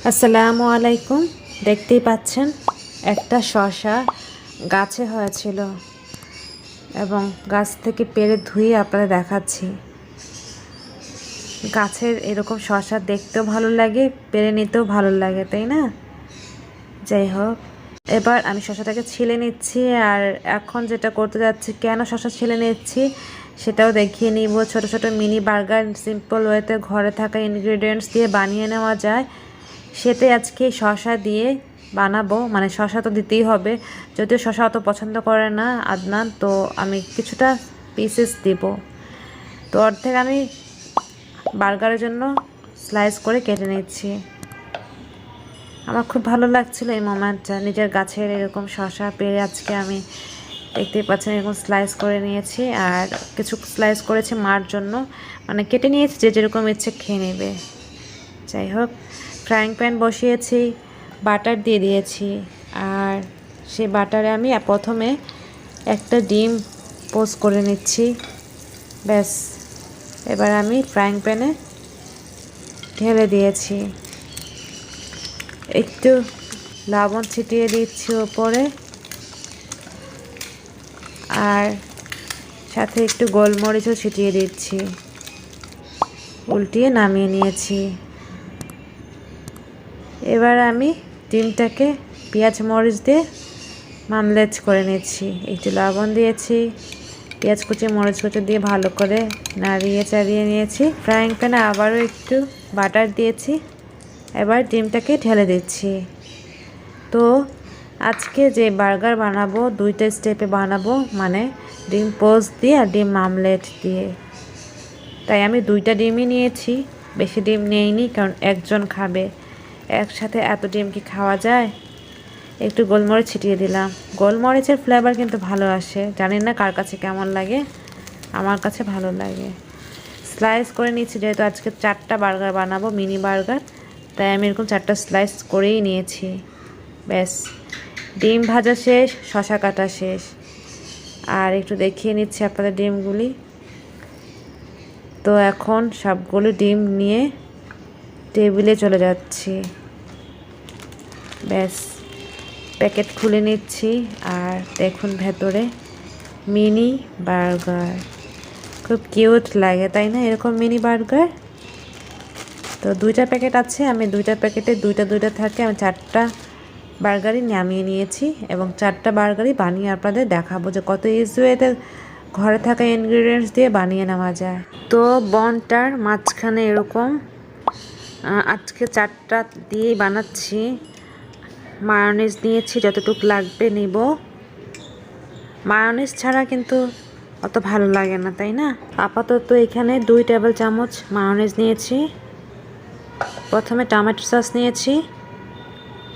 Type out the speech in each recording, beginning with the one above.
আসসালামু আলাইকুম। দেখতেই পাচ্ছেন একটা শসা গাছে হয়েছিল এবং গাছ থেকে পেড়ে ধুয়ে আপনাদের দেখাচ্ছি। গাছের এরকম শসা দেখতেও ভালো লাগে, পেড়ে নিতেও ভালো লাগে, তাই না? যাই হোক, এবার আমি শসাটাকে ছিলে নিচ্ছি। আর এখন যেটা করতে যাচ্ছি, কেন শসা ছিলে নিচ্ছি সেটাও দেখিয়ে নিব। ছোট ছোট মিনি বার্গার সিম্পল ওয়েতে ঘরে থাকা ইনগ্রেডিয়েন্টস দিয়ে বানিয়ে নেওয়া যায়, সেটাই আজকে শসা দিয়ে বানাবো। মানে শসা তো দিতেই হবে, যদিও শসা অত পছন্দ করে না আদনান, তো আমি কিছুটা পিসেস দিব। তো অর্ধেক আমি বার্গারের জন্য স্লাইস করে কেটে নিচ্ছি। আমার খুব ভালো লাগছিল এই মোমেন্টটা, নিজের গাছের এরকম শসা পেরে আজকে আমি দেখতেই পাচ্ছেন এরকম স্লাইস করে নিয়েছি। আর কিছু স্লাইস করেছি মার জন্য, মানে কেটে নিয়েছি, যে যেরকম ইচ্ছে খেয়ে নেবে। যাই হোক, ফ্রাইং প্যান বসিয়েছি, বাটার দিয়ে দিয়েছি। আর সেই বাটারে আমি প্রথমে একটা ডিম পোস্ট করে নিচ্ছি। ব্যাস, এবার আমি ফ্রাইং প্যানে ঢেলে দিয়েছি। একটু লবণ ছিটিয়ে দিচ্ছি ওপরে, আর সাথে একটু গোলমরিচও ছিটিয়ে দিচ্ছি। উল্টিয়ে নামিয়ে নিয়েছি। এবার আমি ডিমটাকে পেঁয়াজ মরিচ দিয়ে মামলেট করে নিচ্ছি। একটু লবণ দিয়েছি, পেঁয়াজ কুচি মরিচ কুচি দিয়ে ভালো করে নাড়িয়ে চাড়িয়ে নিয়েছি। ফ্রাইং প্যানে আবারও একটু বাটার দিয়েছি। এবার ডিমটাকে ঢেলে দিচ্ছি। তো আজকে যে বার্গার বানাবো দুইটা স্টেপে বানাবো, মানে ডিম পোস্ট দিয়ে আর ডিম মামলেট দিয়ে। তাই আমি দুইটা ডিমই নিয়েছি, বেশি ডিম নেইনি, কারণ একজন খাবে। একসাথে এত ডিম কি খাওয়া যায়? একটু গোলমরিচ ছিটিয়ে দিলাম। গোলমরিচের ফ্লেভার কিন্তু ভালো আসে, জানি না কার কাছে কেমন লাগে, আমার কাছে ভালো লাগে। স্লাইস করে নিচ্ছি, যেহেতু আজকে 4টা বার্গার বানাবো, মিনি বার্গার, তাই আমি এরকম 4টা স্লাইস করেই নিয়েছি। ব্যাস, ডিম ভাজা শেষ, শসা কাটা শেষ। আর একটু দেখিয়ে নিচ্ছি আপনাদের ডিমগুলি। তো এখন সবগুলো ডিম নিয়ে টেবিলে চলে যাচ্ছি। ব্যাস, প্যাকেট খুলে নিচ্ছি। আর দেখুন ভেতরে মিনি বার্গার, খুব কিউট লাগে, তাই না? এরকম মিনি বার্গার। তো 2টা প্যাকেট আছে, আমি 2টা প্যাকেটে দুইটা দুইটা থাকে, আমি 4টা বার্গারই নামিয়ে নিয়েছি এবং 4টা বার্গারই বানিয়ে আপনাদের দেখাবো যে কত ইজি ওয়েতে ঘরে থাকা ইনগ্রিডিয়েন্টস দিয়ে বানিয়ে নেওয়া যায়। তো বনটার মাঝখানে এরকম আজকে 4টা দিয়েই বানাচ্ছি। মায়োনিজ নিয়েছি, যতটুকু লাগবে নিব। মায়োনিজ ছাড়া কিন্তু অত ভালো লাগে না, তাই না? আপাতত এখানে 2 টেবিল চামচ মায়োনিজ নিয়েছি। প্রথমে টমেটো সস নিয়েছি,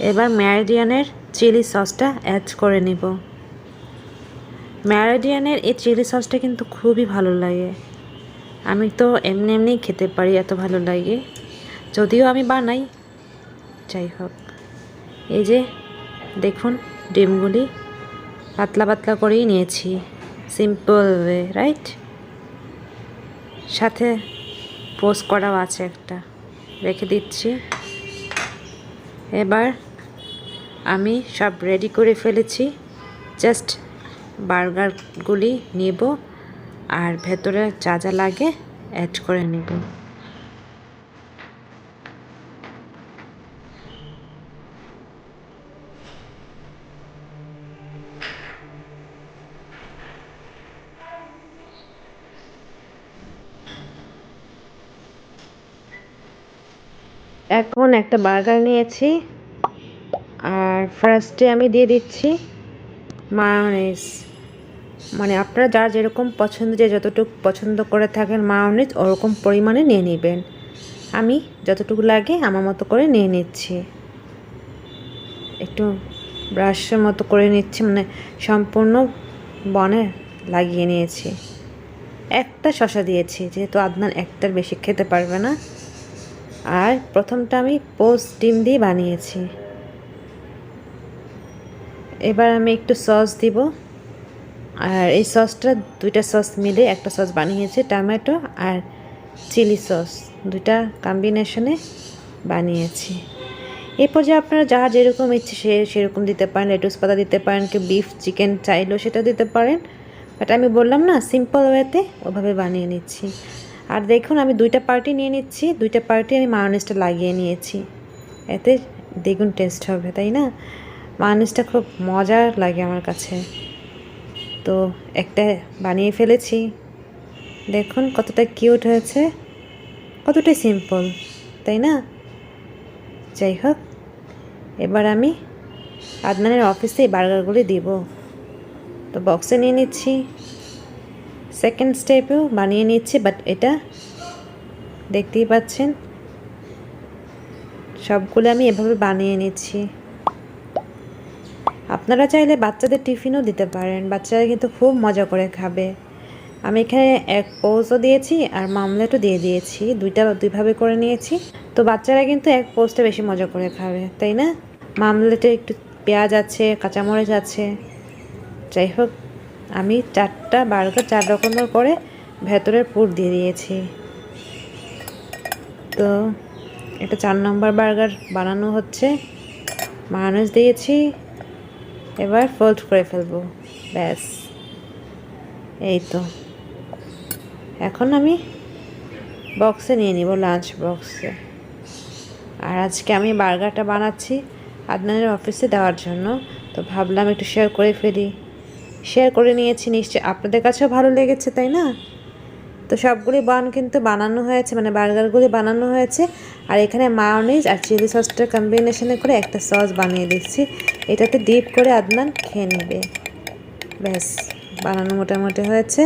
এবার ম্যারিডিয়ানের চিলি সসটা অ্যাড করে নিব। ম্যারিডিয়ানের এই চিলি সসটা কিন্তু খুবই ভালো লাগে, আমি তো এমনি এমনিই খেতে পারি, এত ভালো লাগে, যদিও আমি বানাই। যাই হোক, এই যে দেখুন ডিমগুলি পাতলা পাতলা করেই নিয়েছি, সিম্পল ওয়ে, রাইট? সাথে পোস্ট করাও আছে একটা, রেখে দিচ্ছি। এবার আমি সব রেডি করে ফেলেছি, জাস্ট বার্গারগুলি নেব আর ভেতরে যা যা লাগে অ্যাড করে নেব। এখন একটা বার্গার নিয়েছি, আর ফার্স্টে আমি দিয়ে দিচ্ছি মায়োনিজ। মানে আপনারা যার যেরকম পছন্দ, যে যতটুকু পছন্দ করে থাকেন মায়োনিজ, ওরকম পরিমাণে নিয়ে নেবেন। আমি যতটুকু লাগে আমার মতো করে নিয়ে নিচ্ছি। একটু ব্রাশের মতো করে নিচ্ছি, মানে সম্পূর্ণ বনে লাগিয়ে নিয়েছি। একটা শসা দিয়েছি, যেহেতু আদনান একটার বেশি খেতে পারবে না। আর প্রথমটা আমি পোস্ট ডিম দিয়ে বানিয়েছি। এবার আমি একটু সস দিব। আর এই সসটা 2টা সস মিলে একটা সস বানিয়েছি, টমেটো আর চিলি সস, 2টা কম্বিনেশনে বানিয়েছি। এরপর যে আপনারা যার যেরকম ইচ্ছে সেরকম দিতে পারেন, লেটুস পাতা দিতে পারেন, কি বিফ চিকেন চাইলেও সেটা দিতে পারেন। বাট আমি বললাম না, সিম্পল ওয়েতে ওভাবে বানিয়ে নিচ্ছি। আর দেখুন আমি 2টা পার্টি নিয়ে নিচ্ছি, 2টা পার্টি আমি মায়োনিজটা লাগিয়ে নিয়েছি, এতে দ্বিগুণ টেস্ট হবে, তাই না? মায়োনিজটা খুব মজার লাগে আমার কাছে। তো একটা বানিয়ে ফেলেছি, দেখুন কতটা কিউট হয়েছে, কতটাই সিম্পল, তাই না? যাই হোক, এবার আমি আদনানের অফিসে এই বার্গারগুলি দিব। তো বক্সে নিয়ে নিচ্ছি, সেকেন্ড স্টেপেও বানিয়ে নিচ্ছি। বাট এটা দেখতেই পাচ্ছেন সবগুলো আমি এভাবে বানিয়ে নিচ্ছি। আপনারা চাইলে বাচ্চাদের টিফিনও দিতে পারেন, বাচ্চারা কিন্তু খুব মজা করে খাবে। আমি এখানে এক পোস্টও দিয়েছি আর মামলেটও দিয়ে দিয়েছি, দুইভাবে করে নিয়েছি। তো বাচ্চারা কিন্তু এক পোস্টে বেশি মজা করে খাবে, তাই না? মামলেটে একটু পেঁয়াজ আছে, কাঁচামরিচ আছে। যাই হোক, আমি 4টা বার্গার 4 রকমের করে ভেতরের পুর দিয়ে দিয়েছি। তো এটা 4 নম্বর বার্গার বানানো হচ্ছে, মায়োনিজ দিয়েছি, এবার ফোল্ড করে ফেলবো, ব্যাস। এই তো এখন আমি বক্সে নিয়ে নিব, লাঞ্চ বক্সে। আর আজকে আমি বার্গারটা বানাচ্ছি আদনানের অফিসে দেওয়ার জন্য, তো ভাবলাম একটু শেয়ার করে ফেলি। শেয়ার করে নিয়েছি, নিশ্চয়ই আপনাদের কাছেও ভালো লেগেছে, তাই না? তো সবগুলি কিন্তু বানানো হয়েছে, মানে বার্গারগুলি বানানো হয়েছে। আর এখানে মায়োনিজ আর চিলি সসটার কম্বিনেশনে করে একটা সস বানিয়ে দিচ্ছি, এটাতে ডিপ করে আদনান খেয়ে নেবে। ব্যাস, বানানো মোটামুটি হয়েছে।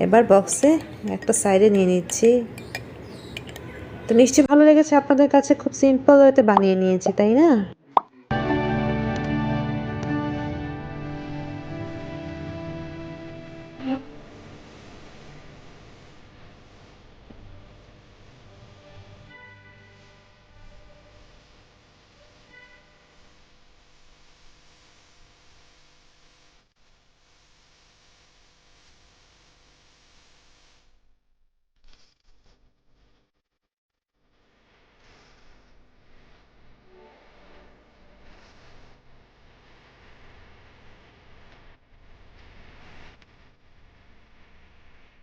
এবার বক্সে একটা সাইডে নিয়ে নিচ্ছি। তো নিশ্চয়ই ভালো লেগেছে আপনাদের কাছে, খুব সিম্পল ওয়েতে বানিয়ে নিয়েছি, তাই না?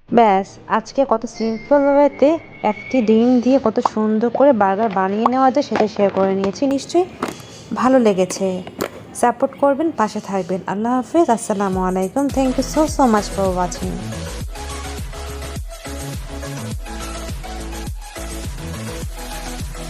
ব্যাস, আজকে কত সিম্পল ওয়েতে একটি ডিম দিয়ে কত সুন্দর করে বার্গার বানিয়ে নেওয়া যায় সেটা শেয়ার করে নিয়েছি। নিশ্চয়ই ভালো লেগেছে। সাপোর্ট করবেন, পাশে থাকবেন। আল্লাহ হাফেজ, আসসালামু আলাইকুম। Thank you so much for watching.